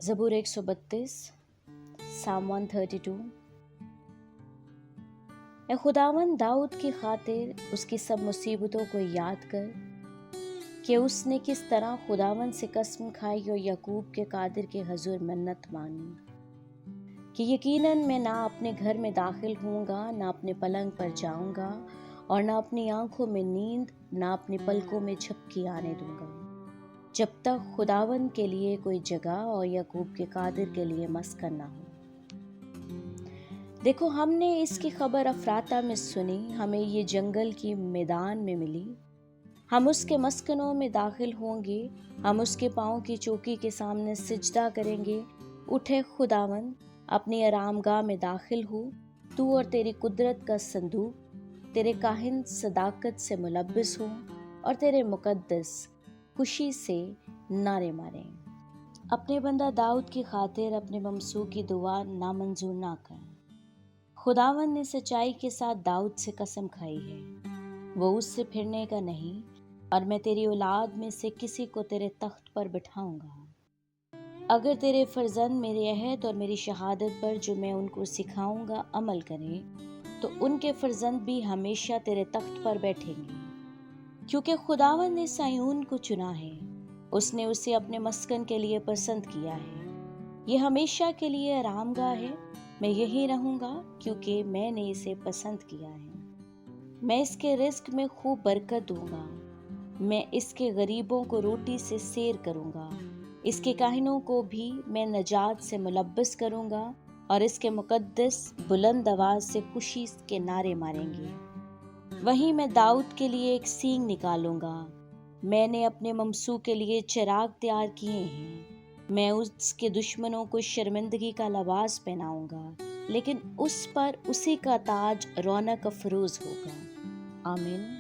زبور 132 Psalm 132۔ اے خداوند داؤد کی خاطر اس کی سب مصیبتوں کو یاد کر کہ اس نے کس طرح خداوند سے قسم کھائی اور یعقوب کے قادر کے حضور منت مانی کہ یقیناً میں نہ اپنے گھر میں داخل ہوں گا، نہ اپنے پلنگ پر جاؤں گا، اور نہ اپنی آنکھوں میں نیند، نہ اپنی پلکوں میں جھپکی آنے دوں گا، جب تک خداوند کے لیے کوئی جگہ اور یعقوب کے قادر کے لیے مسکن نہ ہو۔ دیکھو، ہم نے اس کی خبر افراطہ میں سنی، ہمیں یہ جنگل کی میدان میں ملی۔ ہم اس کے مسکنوں میں داخل ہوں گے، ہم اس کے پاؤں کی چوکی کے سامنے سجدہ کریں گے۔ اٹھے خداوند، اپنی آرام گاہ میں داخل ہو، تو اور تیری قدرت کا صندوق، تیرے کاہن صداقت سے ملبس ہوں اور تیرے مقدس خوشی سے نعرے ماریں۔ اپنے بندہ داؤد کی خاطر اپنے ممسوح کی دعا نامنظور نہ کر۔ خداوند نے سچائی کے ساتھ داؤد سے قسم کھائی ہے، وہ اس سے پھرنے کا نہیں، اور میں تیری اولاد میں سے کسی کو تیرے تخت پر بٹھاؤں گا۔ اگر تیرے فرزند میرے عہد اور میری شہادت پر جو میں ان کو سکھاؤں گا عمل کریں، تو ان کے فرزند بھی ہمیشہ تیرے تخت پر بیٹھیں گے، کیونکہ خداوند نے صہیون کو چنا ہے، اس نے اسے اپنے مسکن کے لیے پسند کیا ہے۔ یہ ہمیشہ کے لیے آرام گاہ ہے، میں یہی رہوں گا کیونکہ میں نے اسے پسند کیا ہے۔ میں اس کے رزق میں خوب برکت دوں گا، میں اس کے غریبوں کو روٹی سے سیر کروں گا، اس کے کاہنوں کو بھی میں نجات سے ملبس کروں گا، اور اس کے مقدس بلند آواز سے خوشی کے نعرے ماریں گے۔ وہیں میں داؤد کے لیے ایک سینگ نکالوں گا، میں نے اپنے ممسوح کے لیے چراغ تیار کیے ہیں، میں اس کے دشمنوں کو شرمندگی کا لباس پہناؤں گا، لیکن اس پر اسی کا تاج رونق افروز ہوگا۔ آمین۔